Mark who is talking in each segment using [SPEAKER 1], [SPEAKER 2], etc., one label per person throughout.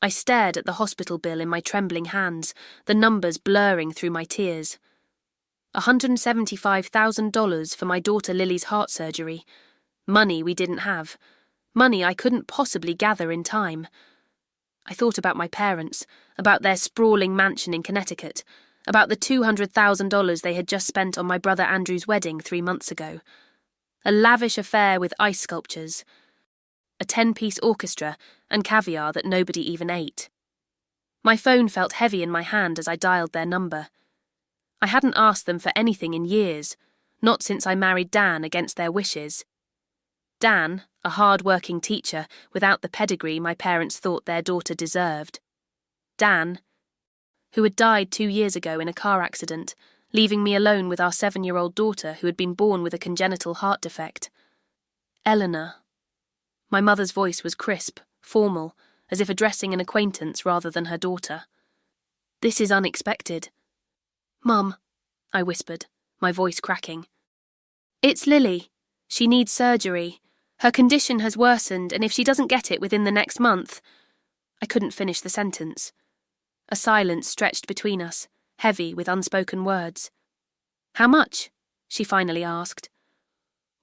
[SPEAKER 1] I stared at the hospital bill in my trembling hands, the numbers blurring through my tears. $175,000 for my daughter Lily's heart surgery. Money we didn't have. Money I couldn't possibly gather in time. I thought about my parents, about their sprawling mansion in Connecticut, about the $200,000 they had just spent on my brother Andrew's wedding 3 months ago. A lavish affair with ice sculptures, a 10-piece orchestra, and caviar that nobody even ate. My phone felt heavy in my hand as I dialed their number. I hadn't asked them for anything in years, not since I married Dan against their wishes. Dan, a hard-working teacher without the pedigree my parents thought their daughter deserved. Dan, who had died 2 years ago in a car accident, leaving me alone with our 7-year-old daughter who had been born with a congenital heart defect. Eleanor. My mother's voice was crisp, formal, as if addressing an acquaintance rather than her daughter. "This is unexpected." "Mum," I whispered, my voice cracking. "It's Lily. She needs surgery. Her condition has worsened, and if she doesn't get it within the next month—" I couldn't finish the sentence. A silence stretched between us, heavy with unspoken words. "How much?" she finally asked.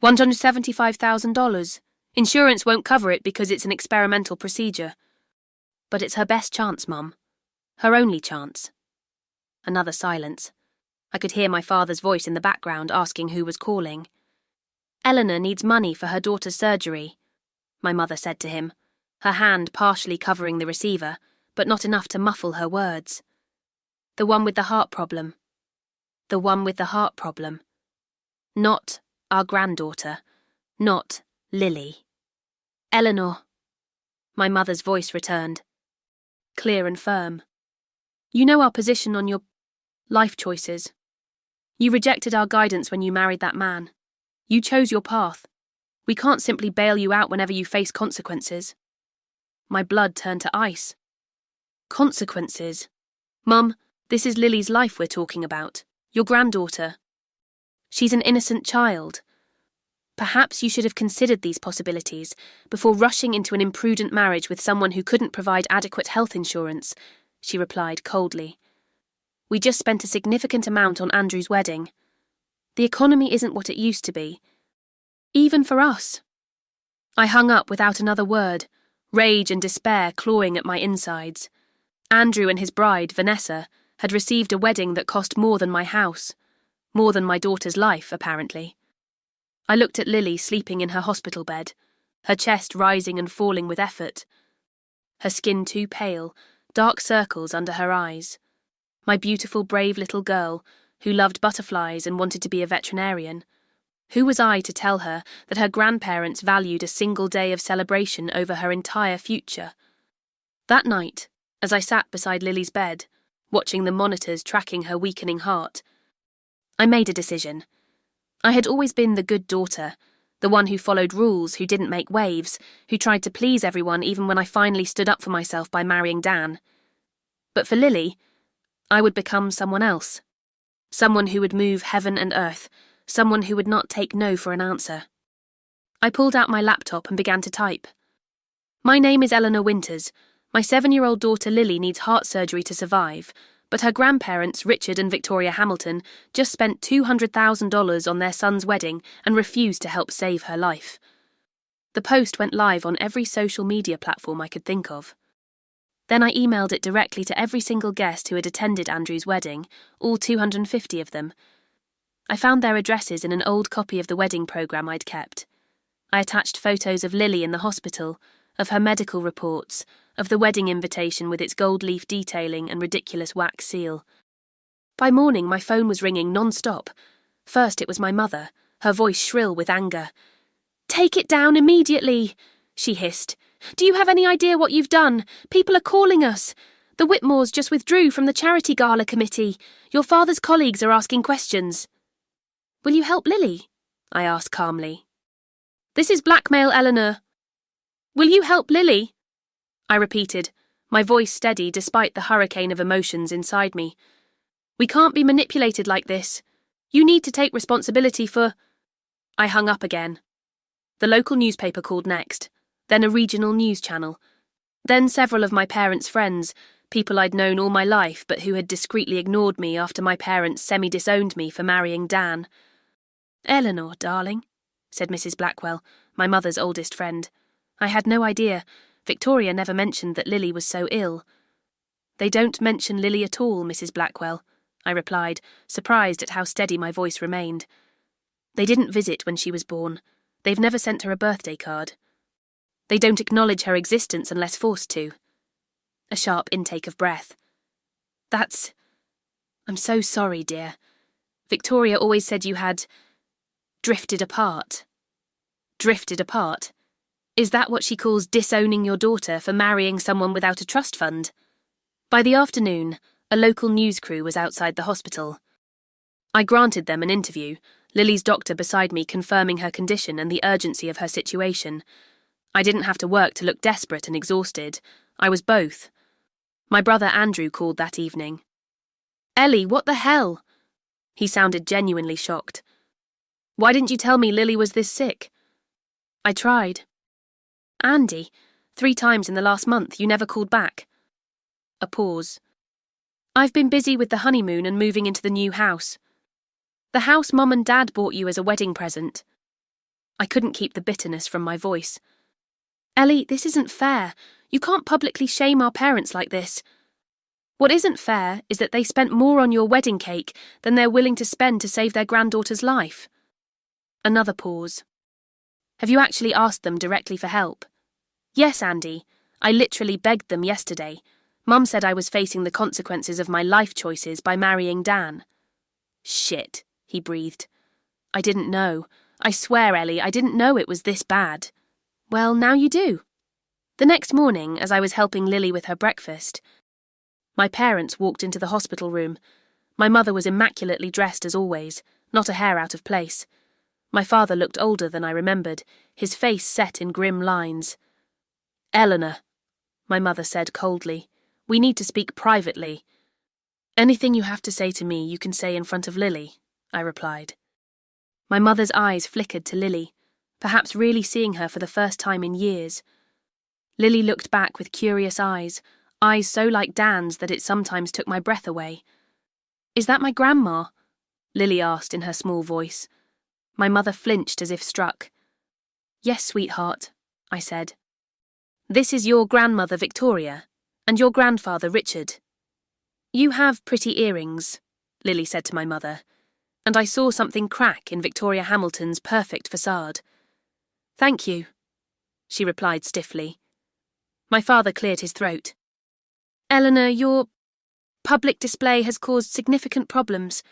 [SPEAKER 1] $175,000. Insurance won't cover it because it's an experimental procedure. But it's her best chance, Mum. Her only chance." Another silence. I could hear my father's voice in the background asking who was calling. "Eleanor needs money for her daughter's surgery," my mother said to him, her hand partially covering the receiver, but not enough to muffle her words. "The one with the heart problem. The one with the heart problem. Not our granddaughter. Not Lily. Eleanor." My mother's voice returned, clear and firm. "You know our position on your life choices. You rejected our guidance when you married that man. You chose your path. We can't simply bail you out whenever you face consequences." My blood turned to ice. "Consequences? Mum, this is Lily's life we're talking about. Your granddaughter. She's an innocent child. Perhaps you should have considered these possibilities before rushing into an imprudent marriage with someone who couldn't provide adequate health insurance," she replied coldly. "We just spent a significant amount on Andrew's wedding. The economy isn't what it used to be. Even for us." I hung up without another word, rage and despair clawing at my insides. Andrew and his bride, Vanessa, had received a wedding that cost more than my house, more than my daughter's life, apparently. I looked at Lily sleeping in her hospital bed, her chest rising and falling with effort, her skin too pale, dark circles under her eyes. My beautiful, brave little girl, who loved butterflies and wanted to be a veterinarian. Who was I to tell her that her grandparents valued a single day of celebration over her entire future? That night, as I sat beside Lily's bed, watching the monitors tracking her weakening heart, I made a decision. I had always been the good daughter, the one who followed rules, who didn't make waves, who tried to please everyone even when I finally stood up for myself by marrying Dan. But for Lily, I would become someone else. Someone who would move heaven and earth, someone who would not take no for an answer. I pulled out my laptop and began to type. "My name is Eleanor Winters. My 7-year-old daughter Lily needs heart surgery to survive, but her grandparents, Richard and Victoria Hamilton, just spent $200,000 on their son's wedding and refused to help save her life." The post went live on every social media platform I could think of. Then I emailed it directly to every single guest who had attended Andrew's wedding, all 250 of them. I found their addresses in an old copy of the wedding programme I'd kept. I attached photos of Lily in the hospital, of her medical reports, of the wedding invitation with its gold leaf detailing and ridiculous wax seal. By morning my phone was ringing non-stop. First it was my mother, her voice shrill with anger. "Take it down immediately," she hissed. "Do you have any idea what you've done? People are calling us. The Whitmores just withdrew from the charity gala committee. Your father's colleagues are asking questions." "Will you help Lily?" I asked calmly. "This is blackmail, Eleanor." "Will you help Lily?" I repeated, my voice steady despite the hurricane of emotions inside me. "We can't be manipulated like this. You need to take responsibility for—" I hung up again. The local newspaper called next, then a regional news channel. Then several of my parents' friends, people I'd known all my life but who had discreetly ignored me after my parents semi-disowned me for marrying Dan. "Eleanor, darling," said Mrs. Blackwell, my mother's oldest friend. I had no idea. Victoria never mentioned that Lily was so ill. "They don't mention Lily at all, Mrs. Blackwell," I replied, surprised at how steady my voice remained. "They didn't visit when she was born. They've never sent her a birthday card. They don't acknowledge her existence unless forced to." A sharp intake of breath. I'm so sorry, dear. Victoria always said you had drifted apart. Drifted apart? Is that what she calls disowning your daughter for marrying someone without a trust fund? By the afternoon, a local news crew was outside the hospital. I granted them an interview, Lily's doctor beside me confirming her condition and the urgency of her situation. I didn't have to work to look desperate and exhausted. I was both. My brother Andrew called that evening. "Ellie, what the hell?" He sounded genuinely shocked. "Why didn't you tell me Lily was this sick?" "I tried." "Andy, 3 times in the last month you never called back." A pause. "I've been busy with the honeymoon and moving into the new house. The house Mum and Dad bought you as a wedding present." I couldn't keep the bitterness from my voice. "Ellie, this isn't fair. You can't publicly shame our parents like this. What isn't fair is that they spent more on your wedding cake than they're willing to spend to save their granddaughter's life." Another pause. "Have you actually asked them directly for help?" "Yes, Andy. I literally begged them yesterday. Mum said I was facing the consequences of my life choices by marrying Dan." "Shit," he breathed. "I didn't know. I swear, Ellie, I didn't know it was this bad." "Well, now you do." The next morning, as I was helping Lily with her breakfast, my parents walked into the hospital room. My mother was immaculately dressed as always, not a hair out of place. My father looked older than I remembered, his face set in grim lines. "Eleanor," my mother said coldly, "we need to speak privately." "Anything you have to say to me, you can say in front of Lily," I replied. My mother's eyes flickered to Lily, perhaps really seeing her for the first time in years. Lily looked back with curious eyes so like Dan's that it sometimes took my breath away. "Is that my grandma?" Lily asked in her small voice. My mother flinched as if struck. "Yes, sweetheart," I said. "This is your grandmother Victoria, and your grandfather Richard. You have pretty earrings," Lily said to my mother, and I saw something crack in Victoria Hamilton's perfect facade. "Thank you," she replied stiffly. My father cleared his throat. "Eleanor, your public display has caused significant problems.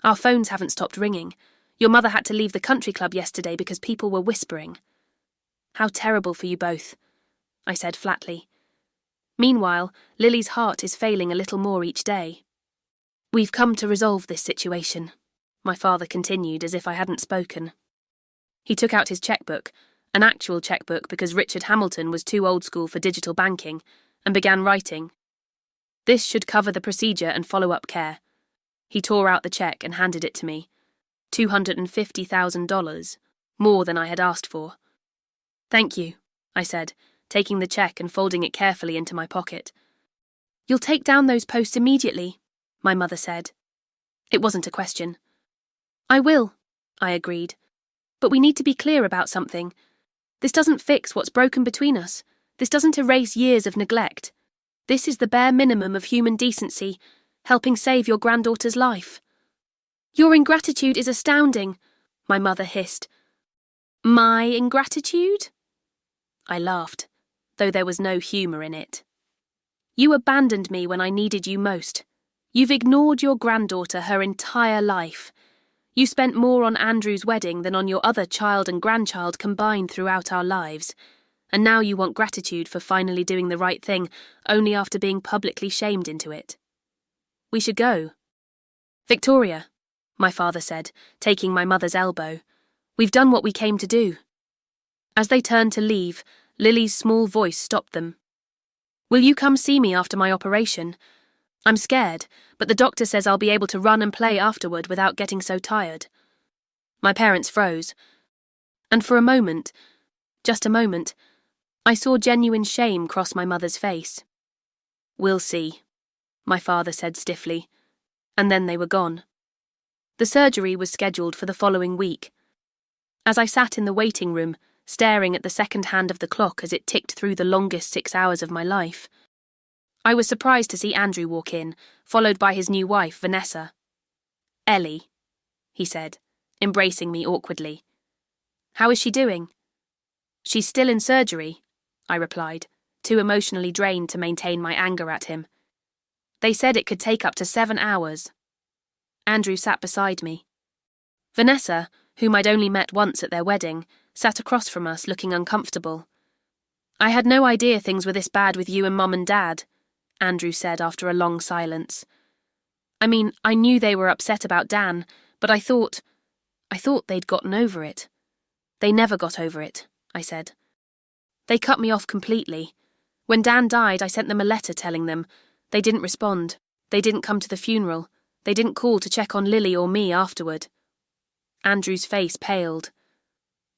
[SPEAKER 1] Our phones haven't stopped ringing. Your mother had to leave the country club yesterday because people were whispering." "How terrible for you both," I said flatly. "Meanwhile, Lily's heart is failing a little more each day." "We've come to resolve this situation," my father continued as if I hadn't spoken. He took out his checkbook, an actual checkbook because Richard Hamilton was too old school for digital banking, and began writing. "This should cover the procedure and follow-up care." He tore out the check and handed it to me. $250,000, more than I had asked for. "Thank you," I said, taking the check and folding it carefully into my pocket. "You'll take down those posts immediately," my mother said. It wasn't a question. "I will," I agreed. "But we need to be clear about something. This doesn't fix what's broken between us. This doesn't erase years of neglect. This is the bare minimum of human decency, helping save your granddaughter's life." "Your ingratitude is astounding," my mother hissed. "My ingratitude?" I laughed, though there was no humour in it. "You abandoned me when I needed you most. You've ignored your granddaughter her entire life. You spent more on Andrew's wedding than on your other child and grandchild combined throughout our lives. And now you want gratitude for finally doing the right thing, only after being publicly shamed into it. We should go." "Victoria," my father said, taking my mother's elbow, "we've done what we came to do." As they turned to leave, Lily's small voice stopped them. "Will you come see me after my operation? I'm scared, but the doctor says I'll be able to run and play afterward without getting so tired." My parents froze. And for a moment, just a moment, I saw genuine shame cross my mother's face. "We'll see," my father said stiffly, and then they were gone. The surgery was scheduled for the following week. As I sat in the waiting room, staring at the second hand of the clock as it ticked through the longest 6 hours of my life, I was surprised to see Andrew walk in, followed by his new wife, Vanessa. "Ellie," he said, embracing me awkwardly. "How is she doing?" "She's still in surgery," I replied, too emotionally drained to maintain my anger at him. "They said it could take up to 7 hours. Andrew sat beside me. Vanessa, whom I'd only met once at their wedding, sat across from us looking uncomfortable. "I had no idea things were this bad with you and Mum and Dad," Andrew said after a long silence. "I mean, I knew they were upset about Dan, but I thought they'd gotten over it." "They never got over it," I said. "They cut me off completely. When Dan died, I sent them a letter telling them. They didn't respond. They didn't come to the funeral. They didn't call to check on Lily or me afterward." Andrew's face paled.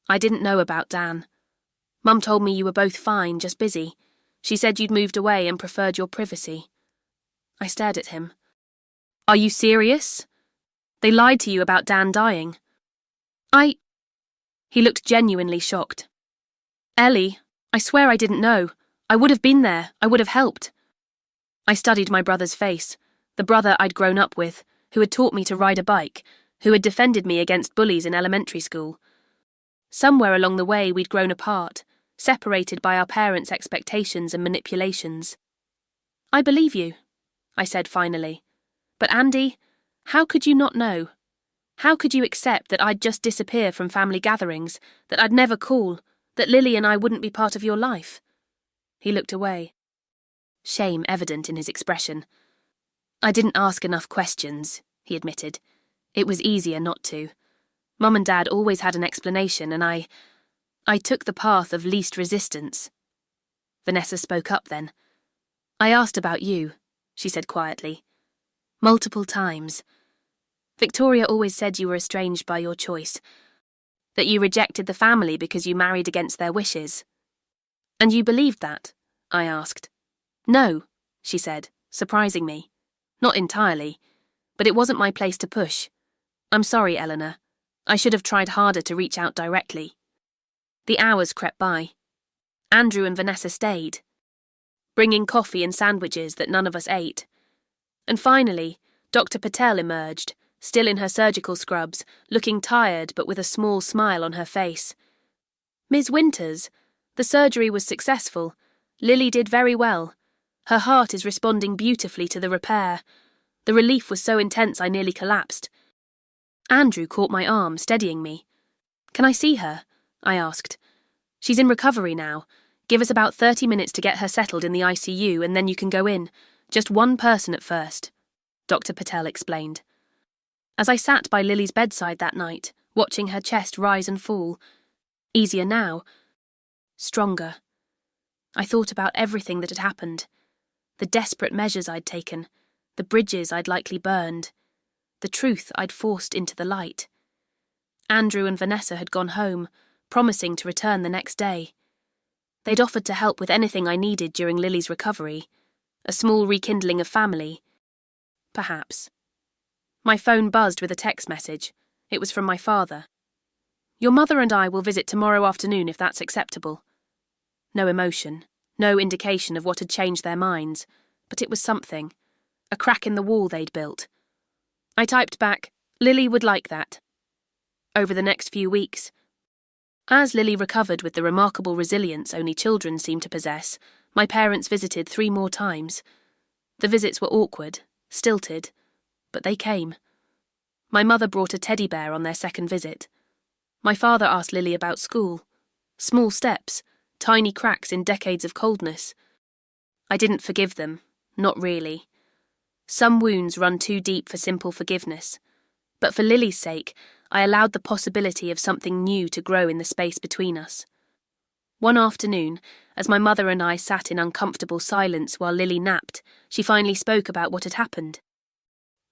[SPEAKER 1] "I didn't know about Dan. Mum told me you were both fine, just busy. She said you'd moved away and preferred your privacy." I stared at him. "Are you serious? They lied to you about Dan dying?" He looked genuinely shocked. "Ellie, I swear I didn't know. I would have been there. I would have helped." I studied my brother's face, the brother I'd grown up with, who had taught me to ride a bike, who had defended me against bullies in elementary school. Somewhere along the way we'd grown apart, separated by our parents' expectations and manipulations. "I believe you," I said finally. "But Andy, how could you not know? How could you accept that I'd just disappear from family gatherings, that I'd never call, that Lily and I wouldn't be part of your life?" He looked away. Shame evident in his expression. "I didn't ask enough questions," he admitted. "It was easier not to. Mum and Dad always had an explanation, and I took the path of least resistance." Vanessa spoke up then. "I asked about you," she said quietly. "Multiple times. Victoria always said you were estranged by your choice, that you rejected the family because you married against their wishes." "And you believed that?" I asked. "No," she said, surprising me. "Not entirely, but it wasn't my place to push. I'm sorry, Eleanor. I should have tried harder to reach out directly." The hours crept by. Andrew and Vanessa stayed, bringing coffee and sandwiches that none of us ate. And finally, Dr. Patel emerged, still in her surgical scrubs, looking tired but with a small smile on her face. "Ms. Winters, the surgery was successful. Lily did very well. Her heart is responding beautifully to the repair. The relief was so intense I nearly collapsed." Andrew caught my arm, steadying me. "Can I see her?" I asked. "She's in recovery now. Give us about 30 minutes to get her settled in the ICU and then you can go in. Just one person at first," Dr. Patel explained. As I sat by Lily's bedside that night, watching her chest rise and fall, easier now, stronger, I thought about everything that had happened. The desperate measures I'd taken, the bridges I'd likely burned, the truth I'd forced into the light. Andrew and Vanessa had gone home, promising to return the next day. They'd offered to help with anything I needed during Lily's recovery, a small rekindling of family. Perhaps. My phone buzzed with a text message. It was from my father. "Your mother and I will visit tomorrow afternoon if that's acceptable." No emotion, no indication of what had changed their minds, but it was something, a crack in the wall they'd built. I typed back, "Lily would like that." Over the next few weeks, as Lily recovered with the remarkable resilience only children seem to possess, my parents visited 3 more times. The visits were awkward, stilted, but they came. My mother brought a teddy bear on their second visit. My father asked Lily about school. Small steps, tiny cracks in decades of coldness. I didn't forgive them, not really. Some wounds run too deep for simple forgiveness. But for Lily's sake, I allowed the possibility of something new to grow in the space between us. One afternoon, as my mother and I sat in uncomfortable silence while Lily napped, she finally spoke about what had happened.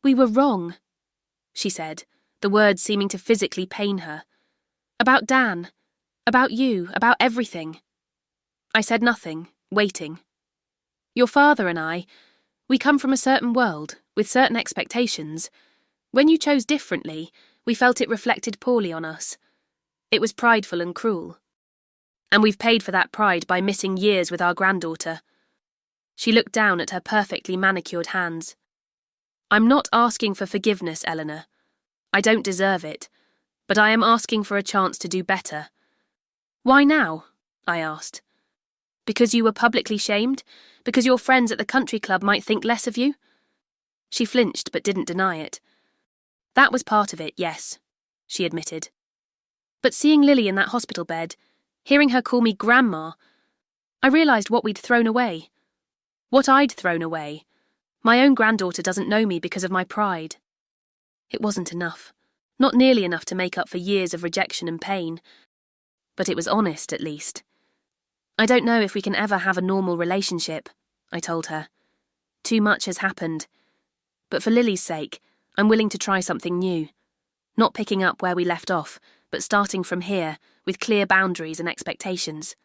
[SPEAKER 1] "We were wrong," she said, the words seeming to physically pain her. "About Dan. About you. About everything." I said nothing, waiting. Your father and I, we come from a certain world, with certain expectations. When you chose differently, we felt it reflected poorly on us. It was prideful and cruel. And we've paid for that pride by missing years with our granddaughter. She looked down at her perfectly manicured hands. I'm not asking for forgiveness, Eleanor. I don't deserve it, but I am asking for a chance to do better. Why now? I asked. Because you were publicly shamed? Because your friends at the country club might think less of you? She flinched but didn't deny it. That was part of it, yes, she admitted. But seeing Lily in that hospital bed, hearing her call me Grandma, I realised what we'd thrown away. What I'd thrown away. My own granddaughter doesn't know me because of my pride. It wasn't enough. Not nearly enough to make up for years of rejection and pain. But it was honest, at least. I don't know if we can ever have a normal relationship, I told her. Too much has happened. But for Lily's sake, I'm willing to try something new. Not picking up where we left off, but starting from here, with clear boundaries and expectations.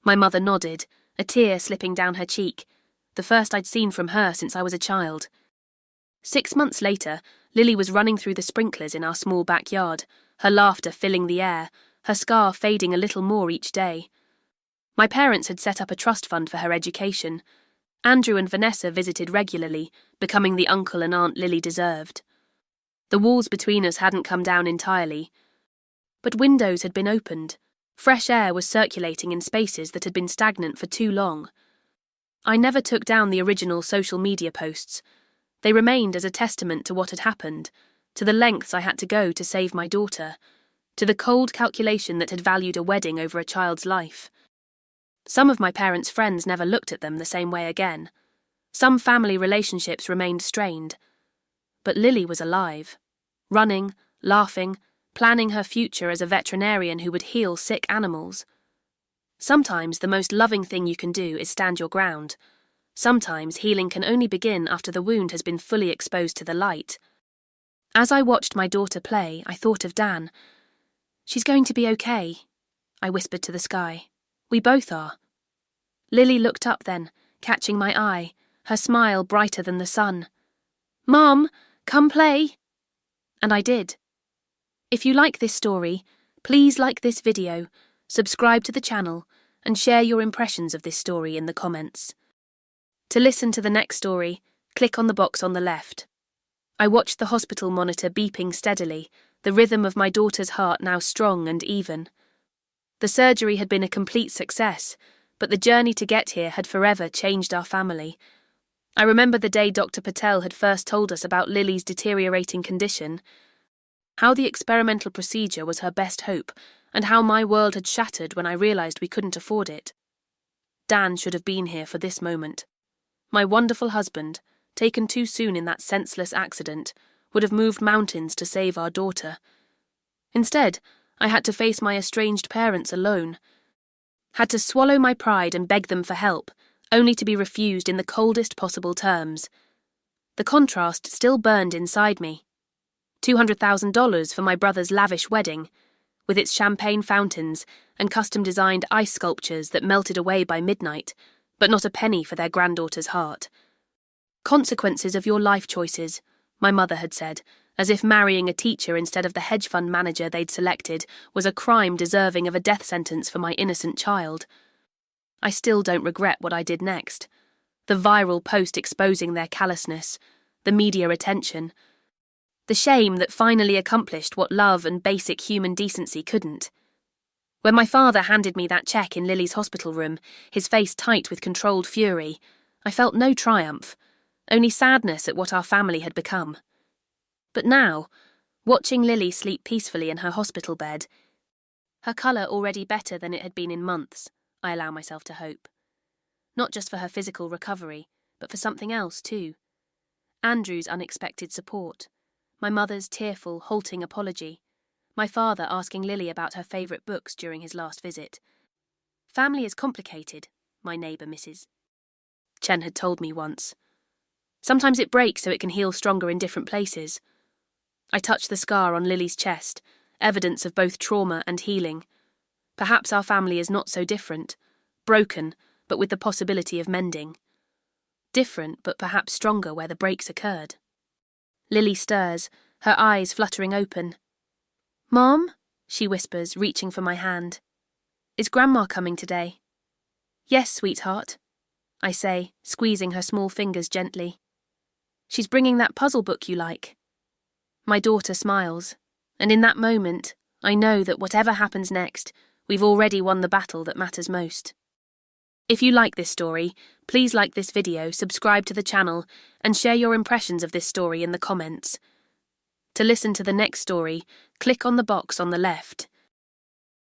[SPEAKER 1] My mother nodded, a tear slipping down her cheek, the first I'd seen from her since I was a child. 6 months later, Lily was running through the sprinklers in our small backyard, her laughter filling the air, her scar fading a little more each day. My parents had set up a trust fund for her education. Andrew and Vanessa visited regularly, becoming the uncle and aunt Lily deserved. The walls between us hadn't come down entirely, but windows had been opened. Fresh air was circulating in spaces that had been stagnant for too long. I never took down the original social media posts. They remained as a testament to what had happened, to the lengths I had to go to save my daughter, to the cold calculation that had valued a wedding over a child's life. Some of my parents' friends never looked at them the same way again. Some family relationships remained strained. But Lily was alive, running, laughing, planning her future as a veterinarian who would heal sick animals. Sometimes the most loving thing you can do is stand your ground. Sometimes healing can only begin after the wound has been fully exposed to the light. As I watched my daughter play, I thought of Dan. She's going to be okay, I whispered to the sky. We both are. Lily looked up then, catching my eye, her smile brighter than the sun. Mom, come play. And I did. If you like this story, please like this video, subscribe to the channel, and share your impressions of this story in the comments. To listen to the next story, click on the box on the left. I watched the hospital monitor beeping steadily, the rhythm of my daughter's heart now strong and even. The surgery had been a complete success, but the journey to get here had forever changed our family. I remember the day Dr. Patel had first told us about Lily's deteriorating condition, how the experimental procedure was her best hope, and how my world had shattered when I realised we couldn't afford it. Dan should have been here for this moment. My wonderful husband, taken too soon in that senseless accident, would have moved mountains to save our daughter. Instead, I had to face my estranged parents alone. Had to swallow my pride and beg them for help, only to be refused in the coldest possible terms. The contrast still burned inside me. $200,000 for my brother's lavish wedding, with its champagne fountains and custom-designed ice sculptures that melted away by midnight, but not a penny for their granddaughter's heart. Consequences of your life choices, my mother had said, as if marrying a teacher instead of the hedge fund manager they'd selected was a crime deserving of a death sentence for my innocent child. I still don't regret what I did next. The viral post exposing their callousness, the media attention, the shame that finally accomplished what love and basic human decency couldn't. When my father handed me that check in Lily's hospital room, his face tight with controlled fury, I felt no triumph, only sadness at what our family had become. But now, watching Lily sleep peacefully in her hospital bed, her colour already better than it had been in months, I allow myself to hope. Not just for her physical recovery, but for something else too. Andrew's unexpected support, my mother's tearful, halting apology, my father asking Lily about her favourite books during his last visit. Family is complicated, my neighbour Mrs. Chen had told me once. Sometimes it breaks so it can heal stronger in different places. I touched the scar on Lily's chest, evidence of both trauma and healing. Perhaps our family is not so different, Broken, but with the possibility of mending. Different, but perhaps stronger where the breaks occurred. Lily stirs, her eyes fluttering open. "Mom?" she whispers, reaching for my hand. "Is Grandma coming today?" "Yes, sweetheart," I say, squeezing her small fingers gently. "She's bringing that puzzle book you like." My daughter smiles, and in that moment, I know that whatever happens next, we've already won the battle that matters most. If you like this story, please like this video, subscribe to the channel, and share your impressions of this story in the comments. To listen to the next story, click on the box on the left.